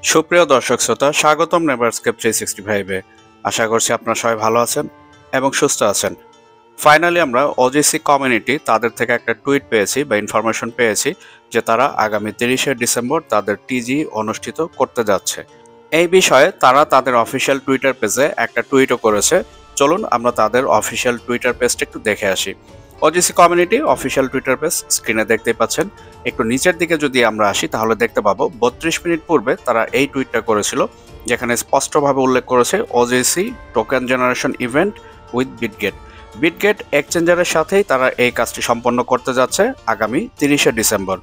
সুপ্রিয় দর্শক শ্রোতা, স্বাগতম নেভারস্কেপ 365-এ। আশা করছি আপনারা সবাই ভালো আছেন এবং সুস্থ আছেন। ফাইনালি আমরা ওজিসি কমিউনিটি তাদের থেকে একটা টুইট পেয়েছি বা ইনফরমেশন পেয়েছি যে তারা আগামী 30শে ডিসেম্বর তাদের টিজি অনুষ্ঠিত করতে যাচ্ছে। এই বিষয়ে তারা তাদের অফিসিয়াল টুইটার পেজে একটা টুইটও করেছে। চলুন আমরা তাদের অফিসিয়াল টুইটার পেজটা একটু দেখে আসি। OGC community official Twitter page স্ক্রিনে দেখতে পাচ্ছেন। একটু নিচের দিকে যদি আমরা আসি তাহলে দেখতে পাবো 32 মিনিট পূর্বে তারা এই টুইটটা করেছিল, যেখানে স্পষ্টভাবে উল্লেখ করেছে OGC token generation event with Bitget. Bitget এক্সচেঞ্জারের সাথেই তারা এই কাজটি সম্পন্ন করতে যাচ্ছে আগামী 30শে ডিসেম্বর।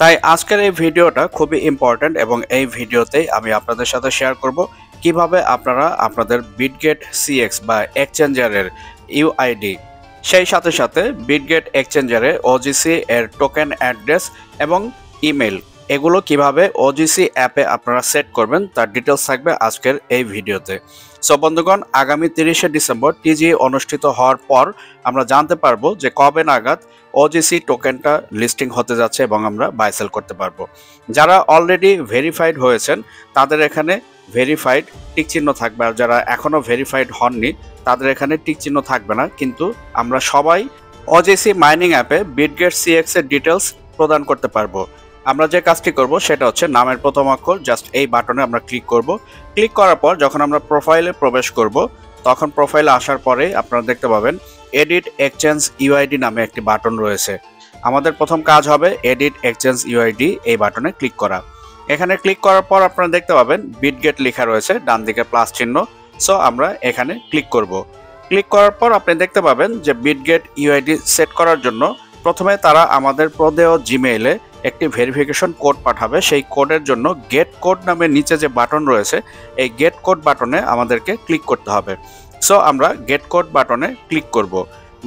তাই আজকের এই ভিডিওটা খুবই ইম্পর্ট্যান্ট এবং এই ভিডিওতেই আমি আপনাদের সাথে শেয়ার করব কিভাবে আপনারা আপনাদের বিটগেট সিএক্স বা এক্সচেঞ্জারের ইউআইডি, সেই সাথে সাথে বিটগেট এক্সচেঞ্জারে ওজিসি এর টোকেন অ্যাড্রেস এবং ইমেল এগুলো কিভাবে ওজিসি অ্যাপে আপনারা সেট করবেন তার ডিটেলস থাকবে আজকের এই ভিডিওতে। সো বন্ধুগণ, আগামী 30শে ডিসেম্বর টিজি অনুষ্ঠিত হওয়ার পর আমরা জানতে পারবো যে কবে নাগাদ ওজিসি টোকেনটা লিস্টিং হতে যাচ্ছে এবং আমরা বাই সেল করতে পারবো। যারা অলরেডি ভেরিফাইড হয়েছেন তাদের এখানে ভেরিফাইড টিক চিহ্ন থাকবে, আর যারা এখনও ভেরিফাইড হননি তাদের এখানে টিক চিহ্ন থাকবে না। কিন্তু আমরা সবাই ওজিসি মাইনিং অ্যাপে বিটগেট সিএক্স এর ডিটেলস প্রদান করতে পারবো। আমরা যে কাজটি করব সেটা হচ্ছে নামের প্রথম অক্ষর জাস্ট এই বাটনে আমরা ক্লিক করব। ক্লিক করার পর যখন আমরা প্রোফাইলে প্রবেশ করব তখন প্রোফাইলে আসার পরে আপনারা দেখতে পাবেন এডিট এক্সচেঞ্জ ইউআইডি নামে একটি বাটন রয়েছে। আমাদের প্রথম কাজ হবে এডিট এক্সচেঞ্জ ইউআইডি এই বাটনে ক্লিক করা। এখানে ক্লিক করার পর আপনারা দেখতে পাবেন বিটগেট লেখা রয়েছে ডান দিকে প্লাস চিহ্ন। সো আমরা এখানে ক্লিক করব। ক্লিক করার পর আপনি দেখতে পাবেন যে বিটগেট ইউআইডি সেট করার জন্য প্রথমে তারা আমাদের প্রদেয় জিমেইলে একটি ভেরিফিকেশন কোড পাঠাবে। সেই কোডের জন্য গেট কোড নামের নিচে যে বাটন রয়েছে এই গেট কোড বাটনে আমাদেরকে ক্লিক করতে হবে। সো আমরা গেট কোড বাটনে ক্লিক করব।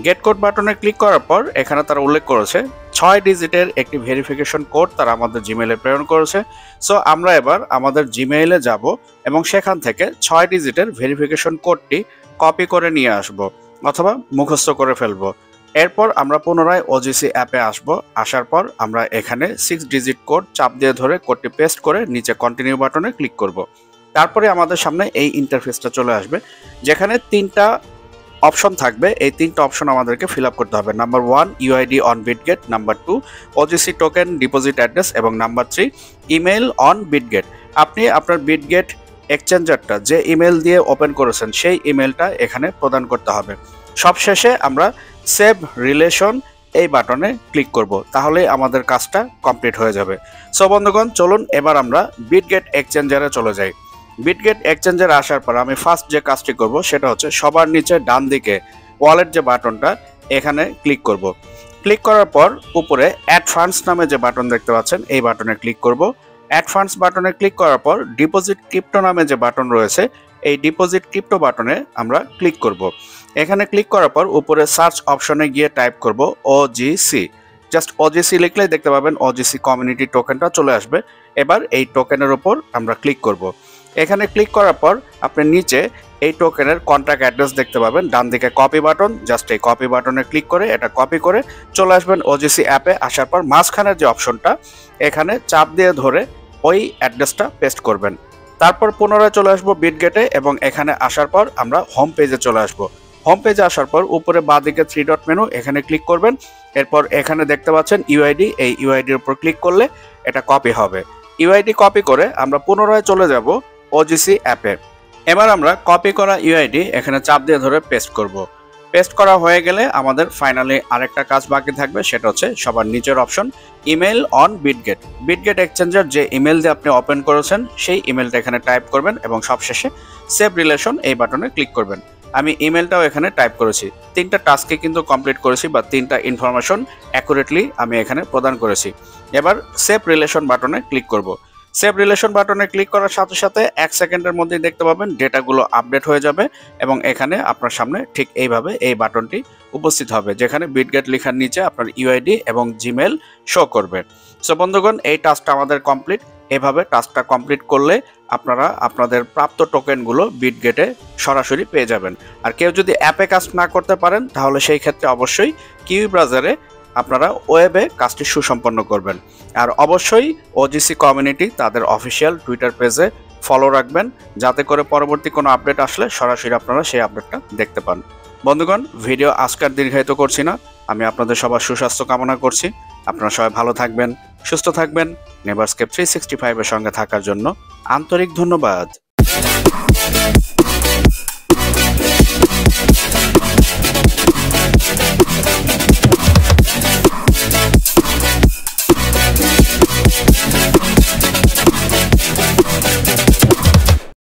গেট কোড বাটনে ক্লিক করার পর এখানে তারা উল্লেখ করেছে 6 ডিজিটের একটি ভেরিফিকেশন কোড তারা আমাদের জিমেইলে প্রেরণ করেছে। সো আমরা এবার আমাদের জিমেইলে যাব এবং সেখান থেকে 6 ডিজিটের ভেরিফিকেশন কোডটি কপি করে নিয়ে আসব অথবা মুখস্থ করে ফেলবো। এরপর আমরা পুনরায় ওজিসি অ্যাপে আসব। আসার পর আমরা এখানে 6 ডিজিট কোড চাপ দিয়ে ধরে কোডটি পেস্ট করে নিচে কন্টিনিউ বাটনে ক্লিক করব। তারপরে আমাদের সামনে এই ইন্টারফেসটা চলে আসবে, যেখানে 3টা অপশন থাকবে। এই 3টা অপশন আমাদেরকে ফিল আপ করতে হবে। Number 1 UID on Bitget, number 2 OGC token deposit address এবং নাম্বার 3 ইমেল অন বিটগেট। আপনি আপনার বিটগেট এক্সচেঞ্জারটা যে ইমেল দিয়ে ওপেন করেছেন সেই ইমেলটা এখানে প্রদান করতে হবে। সবশেষে আমরা সেভ রিলেশন এই বাটনে ক্লিক করব, তাহলেই আমাদের কাজটা কমপ্লিট হয়ে যাবে। সো বন্ধুগণ, চলুন এবার আমরা বিটগেট এক্সচেঞ্জারে চলে যাই। বিটগেট এক্সচেঞ্জারে আসার পর আমি ফার্স্ট যে কাজটি করব সেটা হচ্ছে সবার নিচে ডান দিকে ওয়ালেট যে বাটনটা এখানে ক্লিক করব। ক্লিক করার পর উপরে অ্যাড ফান্ডস নামে যে বাটন দেখতে পাচ্ছেন এই বাটনে ক্লিক করব। অ্যাড ফান্ডস বাটনে ক্লিক করার পর ডিপোজিট ক্রিপ্টো নামে যে বাটন রয়েছে এই ডিপোজিট ক্রিপ্টো বাটনে আমরা ক্লিক করব। এখানে ক্লিক করার পর উপরে সার্চ অপশনে গিয়ে টাইপ করব ওজিসি। জাস্ট ওজিসি লিখলেই দেখতে পাবেন ওজিসি কমিউনিটি টোকেনটা চলে আসবে। এবার এই টোকেনের উপর আমরা ক্লিক করব। এখানে ক্লিক করার পর আপনি নিচে এই টোকেনের কন্ট্যাক্ট অ্যাড্রেস দেখতে পাবেন, ডান দিকে কপি বাটন, জাস্ট এই কপি বাটনে ক্লিক করে এটা কপি করে চলে আসবেন ওজিসি অ্যাপে। আসার পর মাঝখানের যে অপশনটা এখানে চাপ দিয়ে ধরে ওই অ্যাড্রেসটা পেস্ট করবেন। তারপর পুনরায় চলে আসবো বিটগেটে এবং এখানে আসার পর আমরা হোম পেজে চলে আসবো। হোম পেজে আসার পর উপরে বাঁ দিকে 3 ডট মেনু এখানে ক্লিক করবেন। এরপর এখানে দেখতে পাচ্ছেন ইউআইডি, এই ইউআইডির উপর ক্লিক করলে এটা কপি হবে। ইউআইডি কপি করে আমরা পুনরায় চলে যাব ওজিসি অ্যাপে। এবার আমরা কপি করা ইউআইডি এখানে চাপ দিয়ে ধরে পেস্ট করব। পেস্ট করা হয়ে গেলে আমাদের ফাইনালি আরেকটা কাজ বাকি থাকবে, সেটা হচ্ছে সবার নিচের option email on Bitget. Bitget exchanger যে ইমেল দিয়ে আপনি ওপেন করেছেন সেই ইমেলটা এখানে টাইপ করবেন এবং সবশেষে সেভ রিলেশন এই বাটনে ক্লিক করবেন। আমি ইমেলটাও এখানে টাইপ করেছি। 3টা টাস্কে কিন্তু কমপ্লিট করেছি বা 3টা ইনফরমেশন অ্যাকুরেটলি আমি এখানে প্রদান করেছি। এবার সেভ রিলেশন বাটনে ক্লিক করব। সেভ রিলেশন বাটনে ক্লিক করার সাথে সাথে 1 সেকেন্ডের মধ্যেই দেখতে পাবেন ডেটাগুলো আপডেট হয়ে যাবে এবং এখানে আপনার সামনে ঠিক এইভাবে এই বাটনটি উপস্থিত হবে, যেখানে বিটগেট লেখার নিচে আপনার ইউআইডি এবং জিমেল শো করবে। সো বন্ধুগণ, এই টাস্কটা আমাদের কমপ্লিট। এভাবে টাস্কটা কমপ্লিট করলে আপনারা আপনাদের প্রাপ্ত টোকেনগুলো বিটগেটে সরাসরি পেয়ে যাবেন। আর কেউ যদি অ্যাপে কাজ না করতে পারেন তাহলে সেই ক্ষেত্রে অবশ্যই কিউই ব্রাউজারে আপনারা ওয়েবে কাজটি সুসম্পন্ন করবেন। আর অবশ্যই ওজিসি কমিউনিটি তাদের অফিসিয়াল টুইটার পেজে ফলো রাখবেন, যাতে করে পরবর্তী কোনো আপডেট আসলে সরাসরি আপনারা সেই আপডেটটা দেখতে পান। বন্ধুগণ, ভিডিও আজকের দীর্ঘায়িত করছি না, আমি আপনাদের সবার সুস্বাস্থ্য কামনা করছি। আপনারা সবাই ভালো থাকবেন, সুস্থ থাকবেন। নেভারস্কেপ 365 এর সঙ্গে থাকার জন্য আন্তরিক ধন্যবাদ।